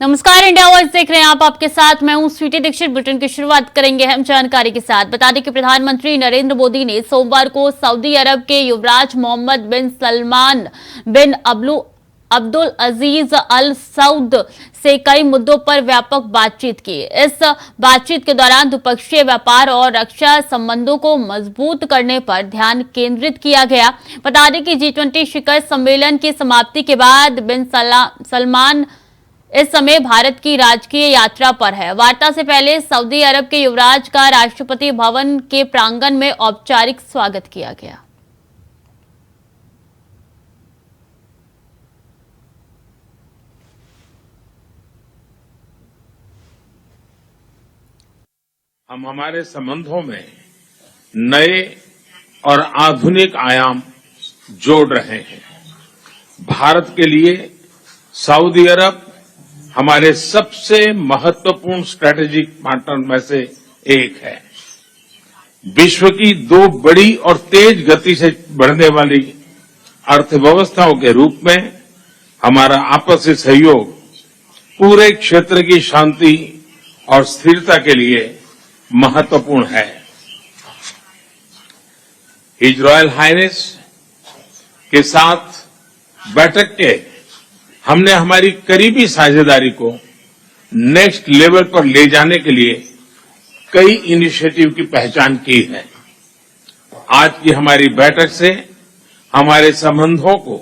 नमस्कार, India voice देख रहे हैं आप। आपके साथ मैं हूं स्वीटी दीक्षित। बुलेटिन की शुरुआत करेंगे हम जानकारी के साथ। बता दें कि प्रधानमंत्री नरेंद्र मोदी ने सोमवार को सऊदी अरब के युवराज मोहम्मद बिन सलमान बिन अब्दुल अजीज अल सऊद से कई मुद्दों पर व्यापक बातचीत की। इस बातचीत के दौरान द्विपक्षीय व्यापार और रक्षा संबंधों को मजबूत करने पर ध्यान केंद्रित किया गया। बता दें कि G20 शिखर सम्मेलन की समाप्ति के बाद बिन सलमान इस समय भारत की राजकीय यात्रा पर है। वार्ता से पहले सऊदी अरब के युवराज का राष्ट्रपति भवन के प्रांगण में औपचारिक स्वागत किया गया। हम हमारे संबंधों में नए और आधुनिक आयाम जोड़ रहे हैं। भारत के लिए सऊदी अरब हमारे सबसे महत्वपूर्ण स्ट्रेटेजिक पार्टनर में से एक है। विश्व की दो बड़ी और तेज गति से बढ़ने वाली अर्थव्यवस्थाओं के रूप में हमारा आपसी सहयोग पूरे क्षेत्र की शांति और स्थिरता के लिए महत्वपूर्ण है। हिज रॉयल हाइनेस के साथ बैठक के हमने हमारी करीबी साझेदारी को नेक्स्ट लेवल पर ले जाने के लिए कई इनिशिएटिव की पहचान की है। आज की हमारी बैठक से हमारे संबंधों को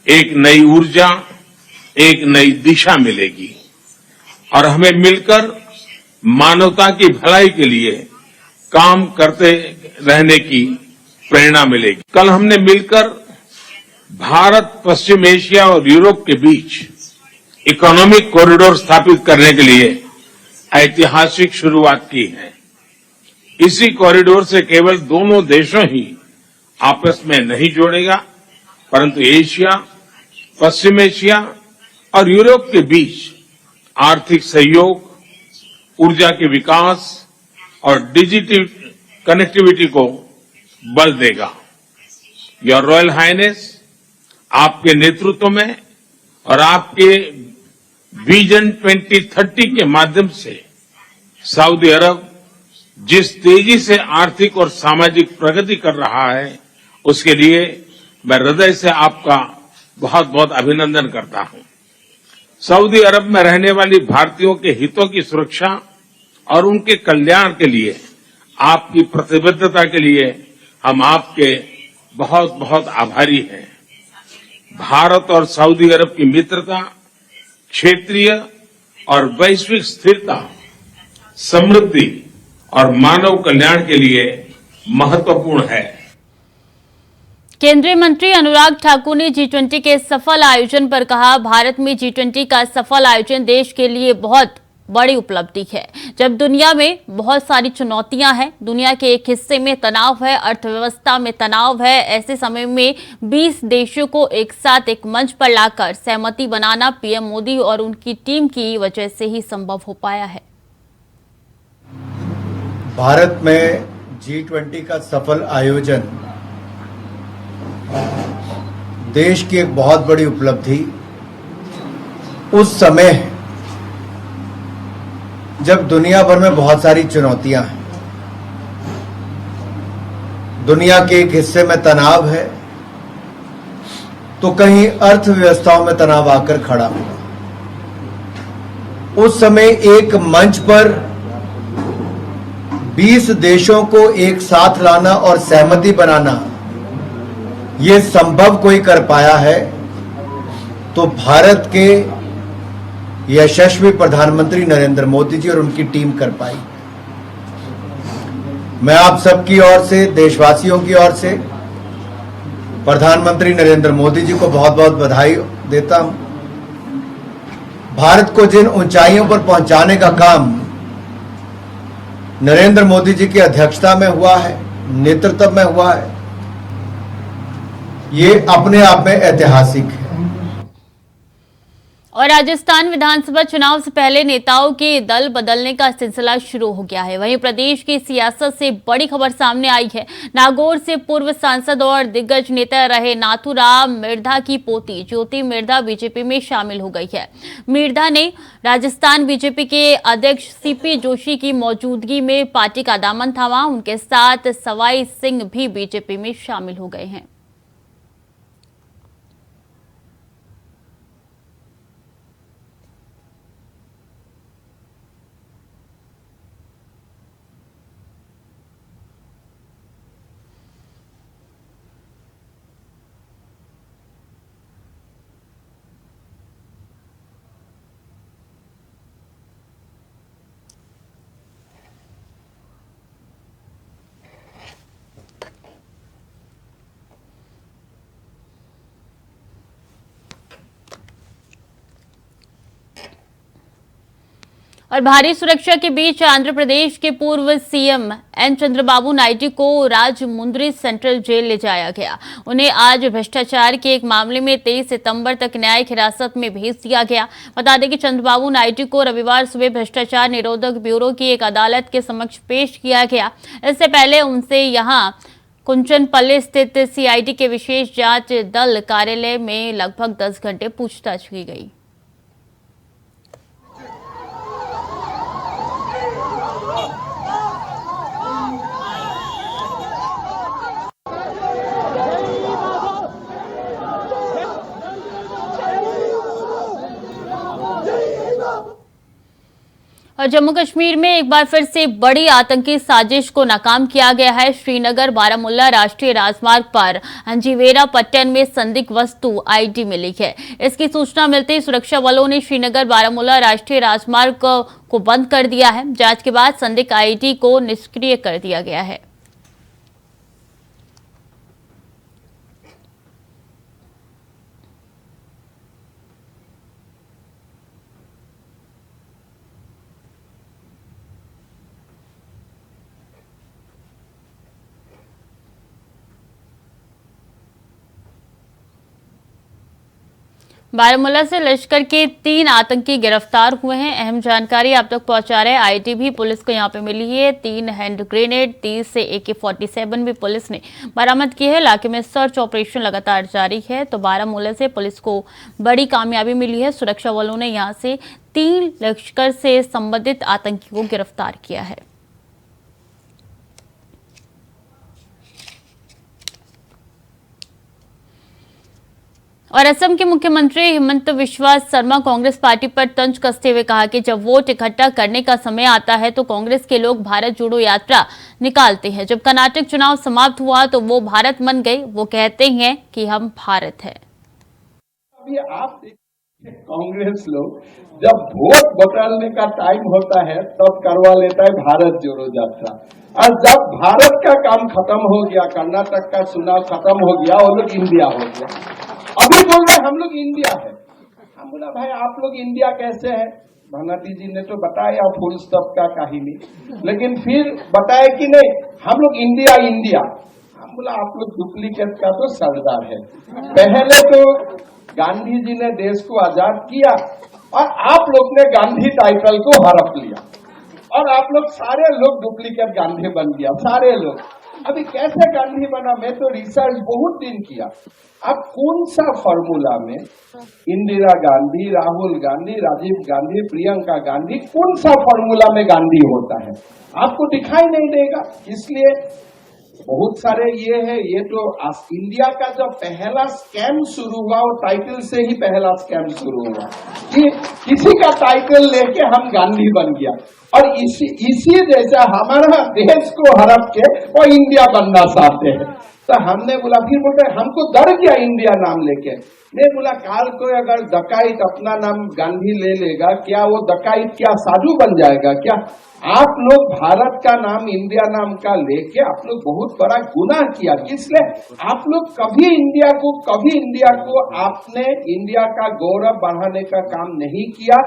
एक नई ऊर्जा, एक नई दिशा मिलेगी और हमें मिलकर मानवता की भलाई के लिए काम करते रहने की प्रेरणा मिलेगी। कल हमने मिलकर भारत, पश्चिम एशिया और यूरोप के बीच इकोनॉमिक कॉरिडोर स्थापित करने के लिए ऐतिहासिक शुरुआत की है। इसी कॉरिडोर से केवल दोनों देशों ही आपस में नहीं जोड़ेगा, परंतु एशिया, पश्चिम एशिया और यूरोप के बीच आर्थिक सहयोग, ऊर्जा के विकास और डिजिटल कनेक्टिविटी को बल देगा। योर रॉयल हाइनेस, आपके नेतृत्व में और आपके विजन 2030 के माध्यम से सऊदी अरब जिस तेजी से आर्थिक और सामाजिक प्रगति कर रहा है, उसके लिए मैं हृदय से आपका बहुत बहुत अभिनंदन करता हूं। सऊदी अरब में रहने वाली भारतीयों के हितों की सुरक्षा और उनके कल्याण के लिए आपकी प्रतिबद्धता के लिए हम आपके बहुत बहुत आभारी हैं। भारत और सऊदी अरब की मित्रता क्षेत्रीय और वैश्विक स्थिरता, समृद्धि और मानव कल्याण के लिए महत्वपूर्ण है। केंद्रीय मंत्री अनुराग ठाकुर ने G20 के सफल आयोजन पर कहा, भारत में G20 का सफल आयोजन देश के लिए बहुत बड़ी उपलब्धि है। जब दुनिया में बहुत सारी चुनौतियां हैं, दुनिया के एक हिस्से में तनाव है, अर्थव्यवस्था में तनाव है, ऐसे समय में 20 देशों को एक साथ एक मंच पर लाकर सहमति बनाना पीएम मोदी और उनकी टीम की वजह से ही संभव हो पाया है। भारत में G20 का सफल आयोजन देश की एक बहुत बड़ी उपलब्धि उस समय है जब दुनिया भर में बहुत सारी चुनौतियां हैं, दुनिया के एक हिस्से में तनाव है तो कहीं अर्थव्यवस्थाओं में तनाव आकर खड़ा हुआ। उस समय एक मंच पर 20 देशों को एक साथ लाना और सहमति बनाना, ये संभव कोई कर पाया है तो भारत के यशस्वी प्रधानमंत्री नरेंद्र मोदी जी और उनकी टीम कर पाई। मैं आप सबकी ओर से, देशवासियों की ओर से प्रधानमंत्री नरेंद्र मोदी जी को बहुत बहुत बधाई देता हूं। भारत को जिन ऊंचाइयों पर पहुंचाने का काम नरेंद्र मोदी जी की अध्यक्षता में हुआ है, नेतृत्व में हुआ है, ये अपने आप में ऐतिहासिक है। और राजस्थान विधानसभा चुनाव से पहले नेताओं के दल बदलने का सिलसिला शुरू हो गया है। वहीं प्रदेश की सियासत से बड़ी खबर सामने आई है। नागौर से पूर्व सांसद और दिग्गज नेता रहे नाथूराम मिर्धा की पोती ज्योति मिर्धा बीजेपी में शामिल हो गई है। मिर्धा ने राजस्थान बीजेपी के अध्यक्ष सीपी जोशी की मौजूदगी में पार्टी का दामन थामा। उनके साथ सवाई सिंह भी बीजेपी में शामिल हो गए हैं। और भारी सुरक्षा के बीच आंध्र प्रदेश के पूर्व सीएम एन चंद्रबाबू नायडू को राजमुंद्री सेंट्रल जेल ले जाया गया। उन्हें आज भ्रष्टाचार के एक मामले में 23 सितंबर तक न्यायिक हिरासत में भेज दिया गया। बता दें कि चंद्रबाबू नायडू को रविवार सुबह भ्रष्टाचार निरोधक ब्यूरो की एक अदालत के समक्ष पेश किया गया। इससे पहले उनसे यहां कुंचनपल्ली स्थित सीआईडी के विशेष जांच दल कार्यालय में लगभग 10 घंटे पूछताछ की गई। और जम्मू कश्मीर में एक बार फिर से बड़ी आतंकी साजिश को नाकाम किया गया है। श्रीनगर बारामुल्ला राष्ट्रीय राजमार्ग पर अंजीवेरा पट्टन में संदिग्ध वस्तु आईडी मिली है। इसकी सूचना मिलते ही सुरक्षा बलों ने श्रीनगर बारामुल्ला राष्ट्रीय राजमार्ग को बंद कर दिया है। जांच के बाद संदिग्ध आईडी को निष्क्रिय कर दिया गया है। बारामूला से लश्कर के 3 आतंकी गिरफ्तार हुए हैं। अहम जानकारी आप तक पहुंचा रहे आईडी भी पुलिस को यहां पे मिली है। 3 हैंड ग्रेनेड, 30 से AK-47 भी पुलिस ने बरामद की है। इलाके में सर्च ऑपरेशन लगातार जारी है। तो बारामूला से पुलिस को बड़ी कामयाबी मिली है। सुरक्षा बलों ने यहां से 3 लश्कर से संबंधित आतंकी को गिरफ्तार किया है। और असम के मुख्यमंत्री हिमंत बिस्वा शर्मा कांग्रेस पार्टी पर तंज कसते हुए कहा कि जब वोट इकट्ठा करने का समय आता है तो कांग्रेस के लोग भारत जोड़ो यात्रा निकालते हैं। जब कर्नाटक चुनाव समाप्त हुआ तो वो भारत मन गए। वो कहते हैं कि हम भारत है। अभी आप देखिए कांग्रेस लोग जब वोट बदलने का टाइम होता है तब करवा लेता है भारत जोड़ो यात्रा, और जब भारत का काम खत्म हो गया, कर्नाटक का चुनाव खत्म हो गया, वो लोग इंडिया हो गया। अभी बोल रहे हम लोग इंडिया है। हम बोला भाई आप लोग इंडिया कैसे है? भानाती जी ने तो बताया फुल स्टॉप का कहानी, लेकिन फिर बताया कि नहीं हम लोग इंडिया इंडिया। हम बोला आप लोग डुप्लीकेट का तो सरदार है। पहले तो गांधी जी ने देश को आजाद किया और आप लोग ने गांधी टाइटल को हड़प लिया और आप लोग सारे लोग डुप्लीकेट गांधी बन गया, सारे लोग। अभी कैसे गांधी बना? मैं तो रिसर्च बहुत दिन किया। अब कौन सा फॉर्मूला में इंदिरा गांधी, राहुल गांधी, राजीव गांधी, प्रियंका गांधी, कौन सा फॉर्मूला में गांधी होता है आपको दिखाई नहीं देगा। इसलिए बहुत सारे ये है, ये तो इंडिया का जो पहला स्कैम शुरू हुआ वो टाइटल से ही पहला स्कैम शुरू हुआ कि किसी का टाइटल लेके हम गांधी बन गया, और इसी जैसा हमारा देश को हड़प के वो इंडिया बनना चाहते हैं। तो हमने बोला, फिर बोलते हमको डर गया इंडिया नाम लेके। मैं बोला काल को अगर डकाइत अपना नाम गांधी ले लेगा, क्या वो डकाइत क्या साधु बन जाएगा क्या? आप लोग भारत का नाम, इंडिया नाम का लेके आप लोग बहुत बड़ा गुनाह किया। इसलिए आप लोग कभी इंडिया को आपने इंडिया का गौरव बढ़ाने का काम नहीं किया।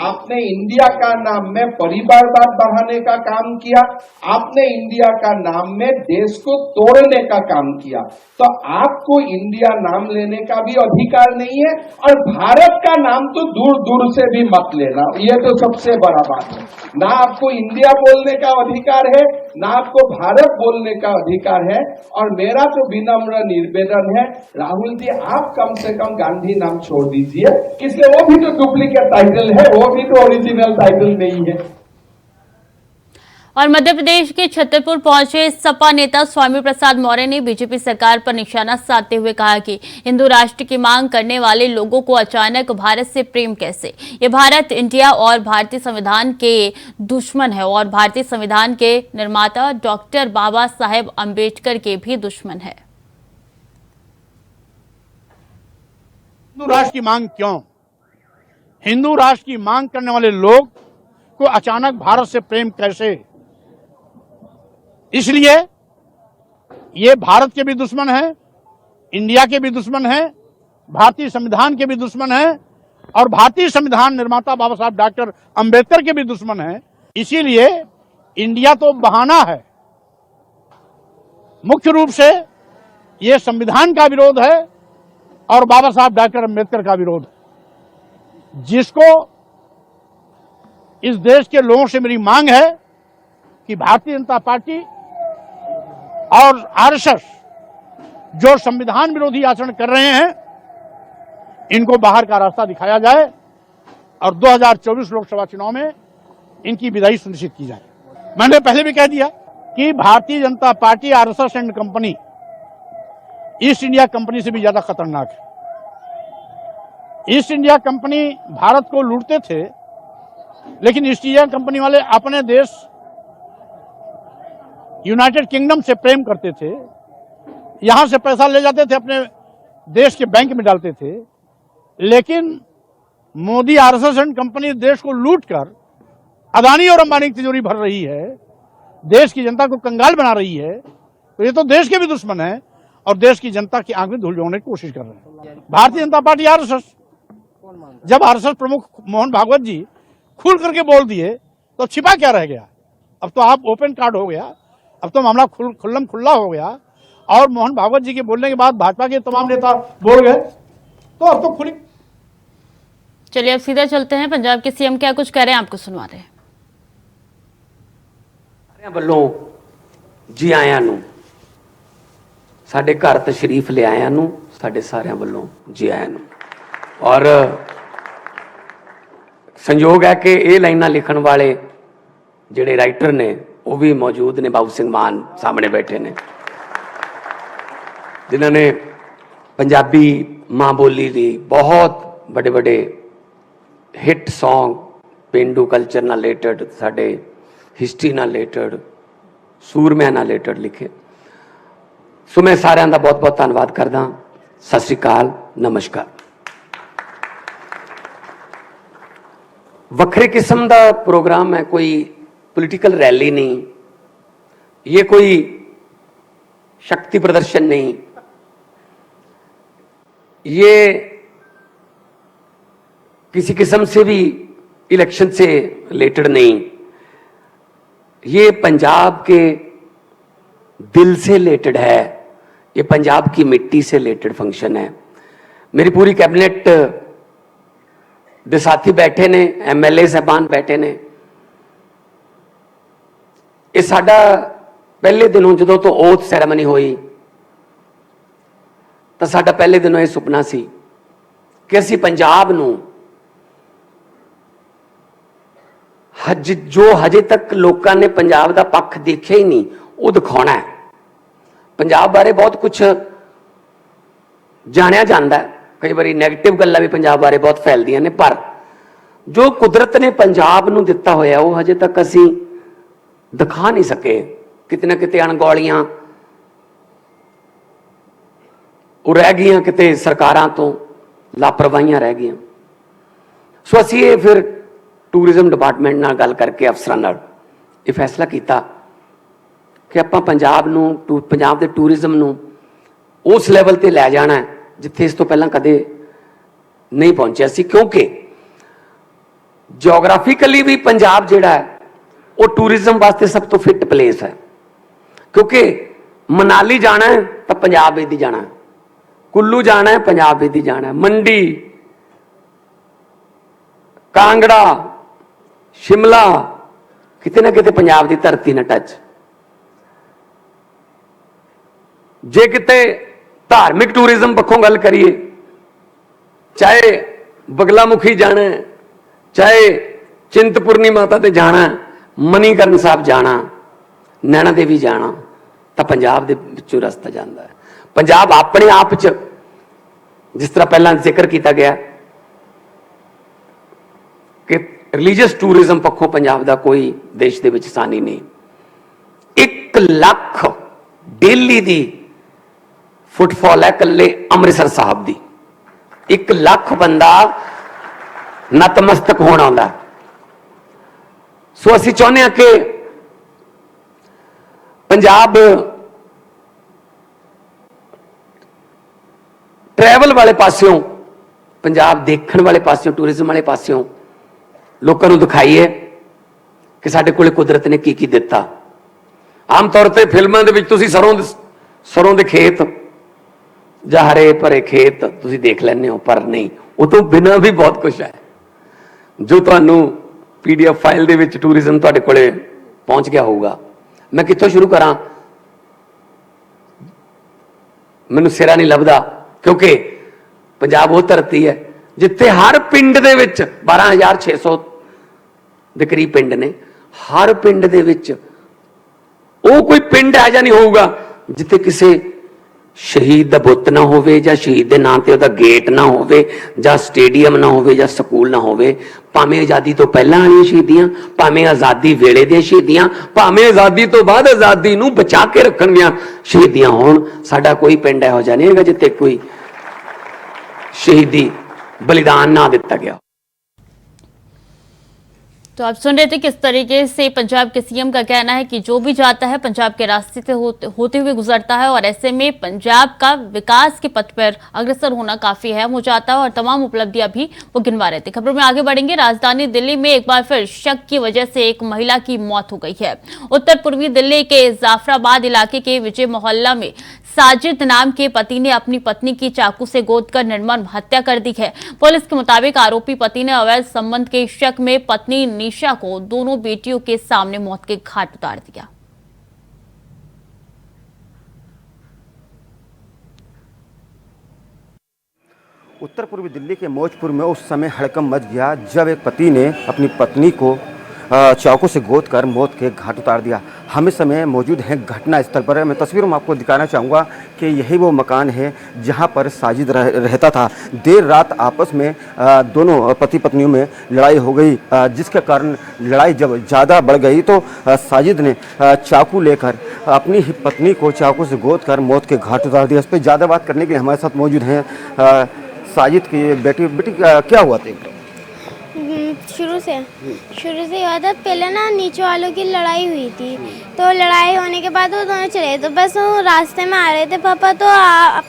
आपने इंडिया का नाम में परिवारवाद बढ़ाने का काम किया। आपने इंडिया का नाम में देश को तोड़ने का काम काम किया, तो आपको इंडिया नाम लेने का भी अधिकार नहीं है और भारत का नाम तो दूर दूर से भी मत लेना। ये तो सबसे बड़ा बात है। ना आपको इंडिया बोलने का अधिकार है, ना आपको भारत बोलने का अधिकार है। और मेरा तो विनम्र निवेदन है, राहुल जी आप कम से कम गांधी नाम छोड़ दीजिए, इसलिए वो भी तो डुप्लीकेट टाइटल है, वो भी तो ओरिजिनल टाइटल नहीं है। और मध्य प्रदेश के छतरपुर पहुंचे सपा नेता स्वामी प्रसाद मौर्य ने बीजेपी सरकार पर निशाना साधते हुए कहा कि हिंदू राष्ट्र की मांग करने वाले लोगों को अचानक भारत से प्रेम कैसे। ये भारत, इंडिया और भारतीय संविधान के दुश्मन है और भारतीय संविधान के निर्माता डॉक्टर बाबा साहेब अम्बेडकर के भी दुश्मन है। हिंदू राष्ट्र की मांग क्यों? हिंदू राष्ट्र की मांग करने वाले लोग को अचानक भारत से प्रेम कैसे? इसलिए ये भारत के भी दुश्मन है, इंडिया के भी दुश्मन है, भारतीय संविधान के भी दुश्मन है और भारतीय संविधान निर्माता बाबा साहब डॉक्टर अंबेडकर के भी दुश्मन है। इसीलिए इंडिया तो बहाना है, मुख्य रूप से ये संविधान का विरोध है और बाबा साहब डॉक्टर अंबेडकर का विरोध है, जिसको इस देश के लोगों से मेरी मांग है कि भारतीय जनता पार्टी और आरएसएस जो संविधान विरोधी आचरण कर रहे हैं, इनको बाहर का रास्ता दिखाया जाए और 2024 लोकसभा चुनाव में इनकी विदाई सुनिश्चित की जाए। मैंने पहले भी कह दिया कि Bharatiya Janata party, RSS and company east India company से भी ज्यादा खतरनाक है। ईस्ट इंडिया कंपनी भारत को लूटते थे, लेकिन ईस्ट इंडिया कंपनी वाले अपने देश यूनाइटेड किंगडम से प्रेम करते थे, यहां से पैसा ले जाते थे, अपने देश के बैंक में डालते थे। लेकिन मोदी आरएसएस एंड कंपनी देश को लूटकर अदानी और अंबानी की तिजोरी भर रही है, देश की जनता को कंगाल बना रही है। तो ये तो देश के भी दुश्मन है और देश की जनता की आंख में धूल झोंकने की कोशिश कर रहे हैं। भारतीय जनता पार्टी, आरएसएस, जब आरएसएस प्रमुख मोहन भागवत जी खुल करके बोल दिए तो छिपा क्या रह गया? अब तो आप ओपन कार्ड हो गया, अब तो मामला खुल्लम खुल्ला हो गया और मोहन भागवत जी के बोलने के बाद भाजपा के तमाम नेता बोल गए, तो अब तो खुली। चलिए अब सीधा चलते हैं, पंजाब के सीएम क्या कुछ कह रहे हैं आपको सुनवा रहे हैं। ਵੱਲੋਂ ਜੀ ਆਇਆਂ ਨੂੰ, ਸਾਡੇ ਘਰ ਤਸ਼ਰੀਫ ਲੈ ਆਇਆਂ ਨੂੰ, ਸਾਡੇ ਸਾਰਿਆਂ ਵੱਲੋਂ ਜੀ ਆਇਆਂ ਨੂੰ। ਔਰ ਸੰਯੋਗ ਹੈ ਕਿ ਇਹ ਲਾਈਨਾਂ ਲਿਖਣ ਵਾਲੇ ਜਿਹੜੇ ਰਾਈਟਰ ਨੇ ਉਹ ਵੀ ਮੌਜੂਦ ਨੇ। ਬਾਬੂ ਸਿੰਘ ਮਾਨ ਸਾਹਮਣੇ ਬੈਠੇ ਨੇ, ਜਿਨ੍ਹਾਂ ਨੇ ਪੰਜਾਬੀ ਮਾਂ ਬੋਲੀ ਦੀ ਬਹੁਤ ਵੱਡੇ ਵੱਡੇ ਹਿੱਟ ਸੌਂਗ ਪੇਂਡੂ ਕਲਚਰ ਨਾਲ ਰਿਲੇਟਡ, ਸਾਡੇ हिस्ट्री ਨਾਲ ਰਿਲੇਟਡ, ਸੂਰਮਿਆਂ ਨਾਲ ਰਿਲੇਟਡ ਲਿਖੇ। ਸੋ ਮੈਂ ਸਾਰਿਆਂ ਦਾ ਬਹੁਤ ਬਹੁਤ ਧੰਨਵਾਦ ਕਰਦਾ। ਸਤਿ ਸ੍ਰੀ ਅਕਾਲ, ਨਮਸਕਾਰ। ਵੱਖਰੇ ਕਿਸਮ ਦਾ ਪ੍ਰੋਗਰਾਮ ਹੈ, ਕੋਈ ਪੋਲੀਟੀਕਲ रैली नहीं, ये कोई शक्ति प्रदर्शन नहीं, ये किसी किस्म से भी इलेक्शन से रिलेटेड नहीं, ये पंजाब के दिल से रिलेटेड है, ये पंजाब की मिट्टी से रिलेटेड फंक्शन है। मेरी पूरी कैबिनेट दे साथी बैठे ने, एमएलए साहबान बैठे ने। ये साडा पहले दिनों जो तो ओथ सैरेमनी हुई तो साडा पहले दिनों ये सुपना सी कि असी पंजाब नूं जो हजे तक लोगों ने पंजाब का पक्ष देखा ही नहीं, वो दिखाना है। पंजाब बारे बहुत कुछ जानिया जाता है, कई बार नैगेटिव गल्लां भी पंजाब बारे बहुत फैलदियां ने, पर जो कुदरत ने पंजाब नूं दिता होया वो हजे तक असी दिखा नहीं सके। किते ना किते अणगौलियां वो रह गई, किते सरकारां तो लापरवाहियां रह गई। सो असी ये फिर टूरिज्म डिपार्टमेंट नाल गल करके अफसरां नाल ये फैसला किया कि आपां पंजाब नूं, पंजाब दे टूरिज्म नूं उस लैवल ते लै जाना है जिथे इस तो पहलां कदे नहीं पहुंचिया सी। क्योंकि जियोग्राफिकली भी पंजाब जिहड़ा है वो टूरिज्म वास्ते सब तो फिट प्लेस है, क्योंकि मनाली जाना है तो पंजाब ਵਿੱਚ ਦੀ जाना है, कुल्लू जाना है पंजाब ਵਿੱਚ ਦੀ जाना है, मंडी, कांगड़ा, शिमला, किते ना किते पंजाब की धरती ने टच। जे किते धार्मिक टूरिज्म पक्षों गल करिए, चाहे बगलामुखी जाना है, चाहे चिंतपूर्णी माता ते जाना है, मणिकरण साहब जाना, नैना देवी जाना, तो पंजाब दे विचों रस्ता जाता है। पंजाब अपने आप च जिस तरह पहला जिक्र किया गया कि रिलीजियस टूरिज्म पक्षों पंजाब का कोई देश दे विच सानी नहीं। 1 लाख डेली दी फुटफॉल है कल्ले अमृतसर साहब दी। 1 लाख बंदा नतमस्तक होना आंदा। सो असीं चाहुंदे हां कि पंजाब ट्रैवल वाले पास्यों, पंजाब देखने वाले पास्यों, टूरिज्म वाले पास्यों लोगों को दिखाइए कि साडे कोले कुदरत ने की दिता। आम तौर पर फिल्मों के विच तुसीं सरों के खेत जां हरे भरे खेत तुसीं देख लैंदे हो, पर नहीं, उस तो बिना भी बहुत कुछ है जो तुहानूं PDF फाइल दे विच टूरिज्म तुहाडे कोले पहुंच गया होगा। मैं कित्थों शुरू करा, मैनूं सिरा नहीं लभदा, क्योंकि पंजाब वो धरती है जिथे हर पिंड दे विच 12,600 दे करीब पिंड ने। हर पिंड दे विच वो कोई पिंड है ਜਾਂ नहीं होगा जिथे किसी शहीद का बुत ना होवे, ਜਾਂ शहीद के नाम से उसका गेट ना होवे, ਜਾਂ स्टेडियम ना होवे, ਜਾਂ स्कूल ना होवे। भावें आज़ादी तो पहला वाली शहीदियां, भावें आज़ादी वेले दी शहीदियां, भावें आज़ादी तो बाद आज़ादी नूं बचा के रखण दियां शहीदियां होण। साडा कोई पिंड इहो जिहा नहीं हैगा जिथे कोई शहीदी बलिदान ना दिता गया। तो आप सुन रहे थे किस तरीके से पंजाब के सीएम का कहना है कि जो भी जाता है पंजाब के रास्ते से होते हुए गुजरता है, और ऐसे में पंजाब का विकास के पथ पर अग्रसर होना काफी अहम हो जाता है और तमाम उपलब्धियां भी वो गिनवा रहे थे। खबरों में आगे बढ़ेंगे। राजधानी दिल्ली में एक बार फिर शक की वजह से एक महिला की मौत हो गई है। उत्तर पूर्वी दिल्ली के जाफराबाद इलाके के विजय मोहल्ला में साजिद नाम के पति ने अपनी पत्नी की चाकू से गोदकर निर्मम हत्या कर दी है। पुलिस के मुताबिक आरोपी पति ने अवैध संबंध के शक में पत्नी निशा को दोनों बेटियों के सामने मौत के घाट उतार दिया। उत्तर पूर्वी दिल्ली के मौजपुर में उस समय हड़कंप मच गया जब एक पति ने अपनी पत्नी को चाकू से गोद कर मौत के घाट उतार दिया। हम इस समय मौजूद हैं घटना स्थल पर। मैं तस्वीरों में आपको दिखाना चाहूँगा कि यही वो मकान है जहां पर साजिद रहता था। देर रात आपस में दोनों पति पत्नियों में लड़ाई हो गई, जिसके कारण लड़ाई जब ज़्यादा बढ़ गई तो साजिद ने चाकू लेकर अपनी ही पत्नी को चाकू से गोद कर मौत के घाट उतार दिया। इस पर ज़्यादा बात करने के लिए हमारे साथ मौजूद हैं साजिद की बेटी। क्या हुआ था? शुरू से हुआ था। पहले ना नीचे वालों की लड़ाई हुई थी, तो लड़ाई होने के बाद वो दोनों चले, तो बस वो रास्ते में आ रहे थे पापा, तो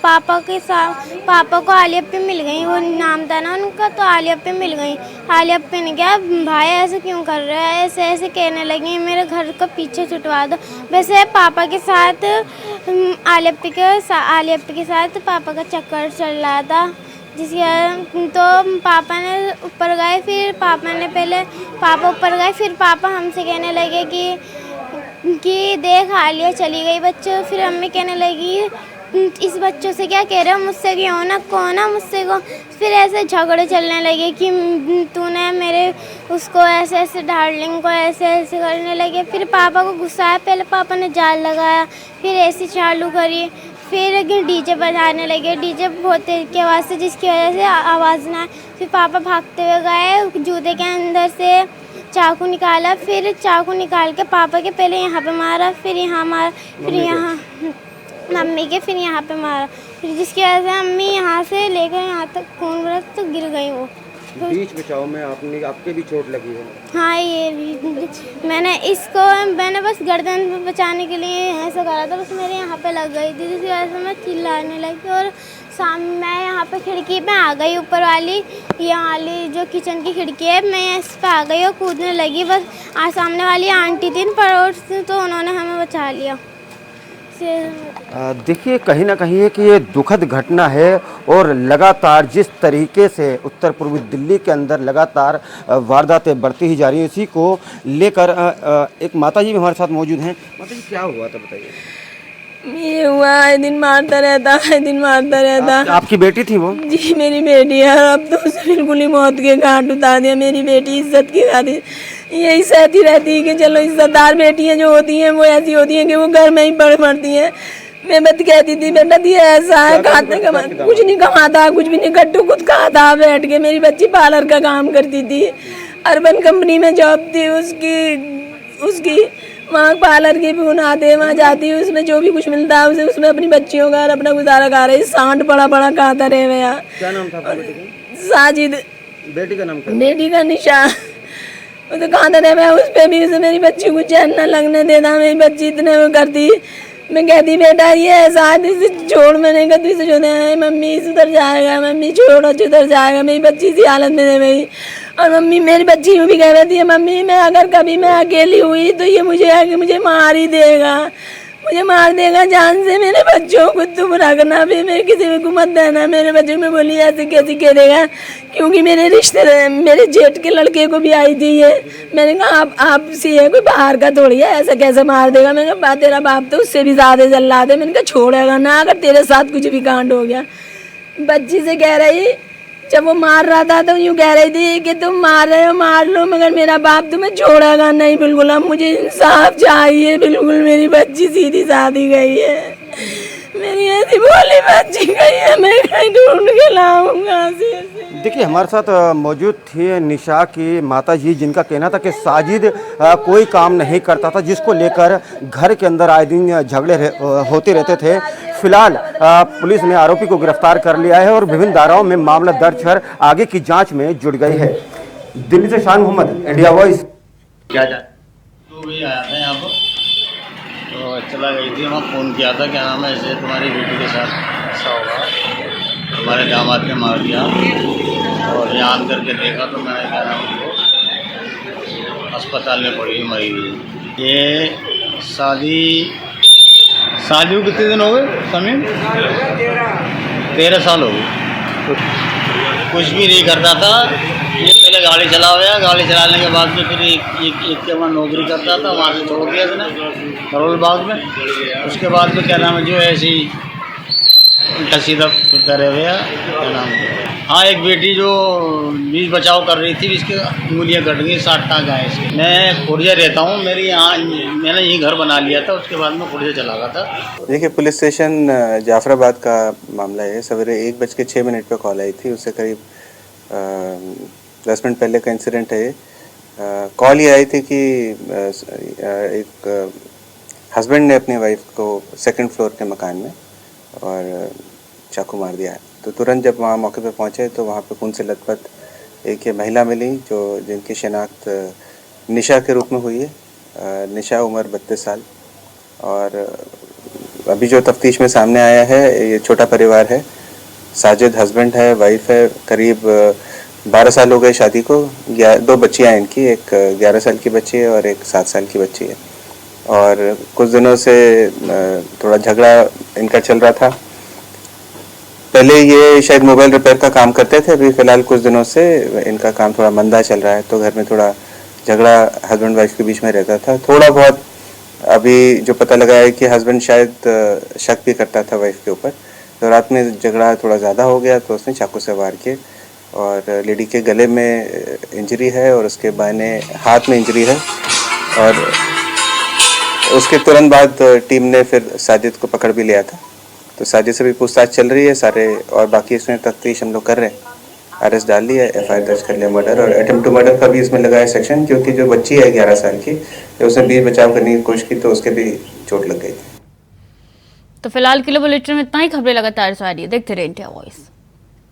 पापा के साथ पापा को आलिया पे मिल गई, वो नाम था ना उनका, तो आलिया पे मिल गई। आलिया पे ने कहा भाई ऐसे क्यों कर रहे हैं, ऐसे ऐसे कहने लगी मेरे घर का पीछे छुटवा दो। वैसे पापा के साथ आलिया पे के साथ पापा का चक्कर चल रहा था, जिसके तो पापा ने ऊपर गए। फिर पापा ऊपर गए, फिर पापा हमसे कहने लगे कि देख आलिया चली गई बच्चों। फिर अम्मी कहने लगी इस बच्चों से क्या कह रहे हो, मुझसे क्यों ना, कौन है मुझसे को। फिर ऐसे झगड़े चलने लगे कि तूने मेरे उसको ऐसे ऐसे डार्लिंग को ऐसे ऐसे करने लगे। फिर पापा को गुस्सा आया, पहले पापा ने जाल लगाया, फिर ऐसी चालू करी, फिर डीजे बजाने लगे। डीजे बहुत तेज की आवाज़ से, जिसकी वजह से आवाज़ ना आए। फिर पापा भागते हुए गए, जूते के अंदर से चाकू निकाला, फिर चाकू निकाल के पापा के पहले यहाँ पे मारा, फिर यहाँ मारा, फिर यहाँ मम्मी के, फिर यहाँ पे मारा, फिर जिसकी वजह से अम्मी यहाँ से लेकर यहाँ तक खून बरस तो गिर गई। वो बीच बचाव में आपके भी चोट लगी है? हाँ, मैंने बस गर्दन पे बचाने के लिए ऐसा करा था, बस मेरे यहाँ पे लग गई थी, जिसकी वजह से मैं चिल्लाने लगी। और मैं यहाँ पे खिड़की पे आ गई, ऊपर वाली यहाँ वाली जो किचन की खिड़की है, मैं इस पे आ गई और कूदने लगी। बस सामने वाली आंटी थी पड़ोस, तो उन्होंने हमें बचा लिया। से देखिए कहीं ना कहीं है कि ये दुखद घटना है और लगातार जिस तरीके से उत्तर पूर्वी दिल्ली के अंदर लगातार वारदातें बढ़ती ही जा रही हैं, इसी को लेकर एक माता जी भी हमारे साथ मौजूद हैं। माता जी क्या हुआ था बताइए। ये हुआ है, दिन मारता रहता है, दिन मारता रहता। आपकी बेटी थी वो? जी मेरी बेटी है, अब तो उसे बिल्कुल ही मौत के घाट उतार दिया। मेरी बेटी इज्जत की खातिर यही सहती रहती है कि चलो इज्जतदार बेटियां जो होती हैं वो ऐसी होती हैं कि वो घर में ही पड़ मरती हैं। मैं बत कहती थी बेटा दिया ऐसा है, खाते कमा कुछ नहीं कमाता, कुछ भी नहीं, कट्टू खुद खाता बैठ के। मेरी बच्ची पार्लर का काम करती थी, अर्बन कंपनी में जॉब थी उसकी वहाँ पार्लर की भी बनाते, वहाँ जाती है, उसमें जो भी कुछ मिलता है उसे उसमें अपनी बच्चियों का अपना गुजारा कर रही। सांड बड़ा बड़ा खाता रहे भैया। क्या नाम था बेटी का? साजिद। बेटी का नाम क्या? बेटी का निशा। वो तो खाता रहे भैया, उस पर भी उसे मेरी बच्ची को चैन न लगने देता। मेरी बच्ची इतने वो करती, मैं कहती बेटा ये ऐसा है इसे छोड़। मैंने कहा तू इसे छोड़, मम्मी सुधर जाएगा, मम्मी छोड़ो सुधर जाएगा। मेरी बच्ची इसी हालत में दे गई। और मम्मी मेरी बच्ची यूँ भी कह रही थी मम्मी मैं अगर कभी मैं अकेली हुई तो ये मुझे आके मुझे मार ही देगा, मुझे मार देगा जान से। मेरे बच्चों को तुम रखना, फिर मेरे किसी में को मत देना। मेरे बच्चों में बोली ऐसे कैसे करेगा, क्योंकि मेरे रिश्ते मेरे जेठ के लड़के को भी आई थी ये। मैंने कहा आप सी है कोई बाहर का थोड़ी है, ऐसा कैसे मार देगा। मैंने कहा तेरा बाप तो उससे भी ज़्यादा जल्लाद है। मैंने कहा छोड़ेगा ना अगर तेरे साथ कुछ भी कांड हो गया। बच्ची से कह रही, जब वो मार रहा था तो यूँ कह रही थी कि तुम मार रहे हो मार लो, मगर मेरा बाप तुम्हें छोड़ेगा नहीं बिल्कुल। अब मुझे इंसाफ चाहिए बिल्कुल। मेरी बच्ची सीधी सादी गई है, मेरी ऐसी बोली बच्ची गई है, मैं कहीं ढूंढ के लाऊंगा। देखिए हमारे साथ मौजूद थी निशा की माता जी, जिनका कहना था कि साजिद कोई काम नहीं करता था, जिसको लेकर घर के अंदर आए दिन झगड़े होते रहते थे। फिलहाल पुलिस ने आरोपी को गिरफ्तार कर लिया है और विभिन्न धाराओं में मामला दर्ज कर आगे की जांच में जुट गई है। दिल्ली से शान मोहम्मद, इंडिया वॉइस। क्या तो भी आया था यहाँ पर, तो चला गई थी, वहाँ फ़ोन किया था क्या नाम है ऐसे तुम्हारी बेटी के साथ ऐसा होगा, हमारे दामाद ने मार दिया। और यहाँ आन करके देखा तो मैंने क्या नाम उनको अस्पताल में पड़ी हुई मरी हुई। ये शादी को कितने दिन हो गए समीम? 13 साल हो गए। कुछ भी नहीं करता था ये, पहले गाड़ी चला हुआ, गाड़ी चलाने के बाद में फिर एक के वहाँ नौकरी करता था, वहाँ से छोड़ दिया था करोल बाग में। उसके बाद में क्या नाम है जो ऐसी उल्टा सीधा फिरता रह गया क्या नाम है। हाँ एक बेटी जो बीच बचाव कर रही थी, इसकी उंगलियाँ कट गई, 60 टाँक आए इसके। मैं खुर्जा रहता हूँ, मेरी यहाँ मैंने यहीं घर बना लिया था, उसके बाद में खुर्जा चला गया था। देखिए पुलिस स्टेशन जाफराबाद का मामला है। सवेरे 1:06 पे कॉल आई थी, उससे करीब 10 मिनट पहले का इंसिडेंट है। कॉल ये आई थी कि एक हस्बैंड ने अपनी वाइफ को 2nd फ्लोर के मकान में और चाकू मार दिया है। तो तुरंत जब वहाँ मौके पे पहुँचे तो वहाँ पे खून से लथपथ एक ये महिला मिली जो जिनकी शिनाख्त निशा के रूप में हुई है। निशा उम्र 32 साल। और अभी जो तफ्तीश में सामने आया है ये छोटा परिवार है। साजिद हस्बैंड है, वाइफ है, करीब 12 साल हो गए शादी को। 2 बच्चियाँ हैं इनकी, एक 11 साल की बच्ची है और एक 7 साल की बच्ची है। और कुछ दिनों से थोड़ा झगड़ा इनका चल रहा था। पहले ये शायद मोबाइल रिपेयर का काम करते थे, अभी फ़िलहाल कुछ दिनों से इनका काम थोड़ा मंदा चल रहा है, तो घर में थोड़ा झगड़ा हस्बैंड वाइफ के बीच में रहता था थोड़ा बहुत। अभी जो पता लगा है कि हस्बैंड शायद शक भी करता था वाइफ के ऊपर, तो रात में झगड़ा थोड़ा ज़्यादा हो गया तो उसने चाकू से वार किए और लेडी के गले में इंजरी है और उसके बाएं हाथ में इंजरी है। और उसके तुरंत बाद टीम ने फिर साजिद को पकड़ भी लिया था, तो साजिद से भी पूछताछ चल रही है सारे। और बाकी इसमें तफ्तीश हम लोग कर रहे हैं। अरेस्ट डाल लिया, FIR दर्ज कर लिया मर्डर और अटेम्प्ट टू मर्डर का भी इसमें लगाया सेक्शन, क्योंकि जो बच्ची है 11 साल की, जब उसने बीच बचाव करने की कोशिश की तो उसके भी चोट लग गई थी। तो फिलहाल के लिए बुलेटिन में इतना ही। खबरें लगातार जारी है, देखते रहिए इंडिया वॉइस।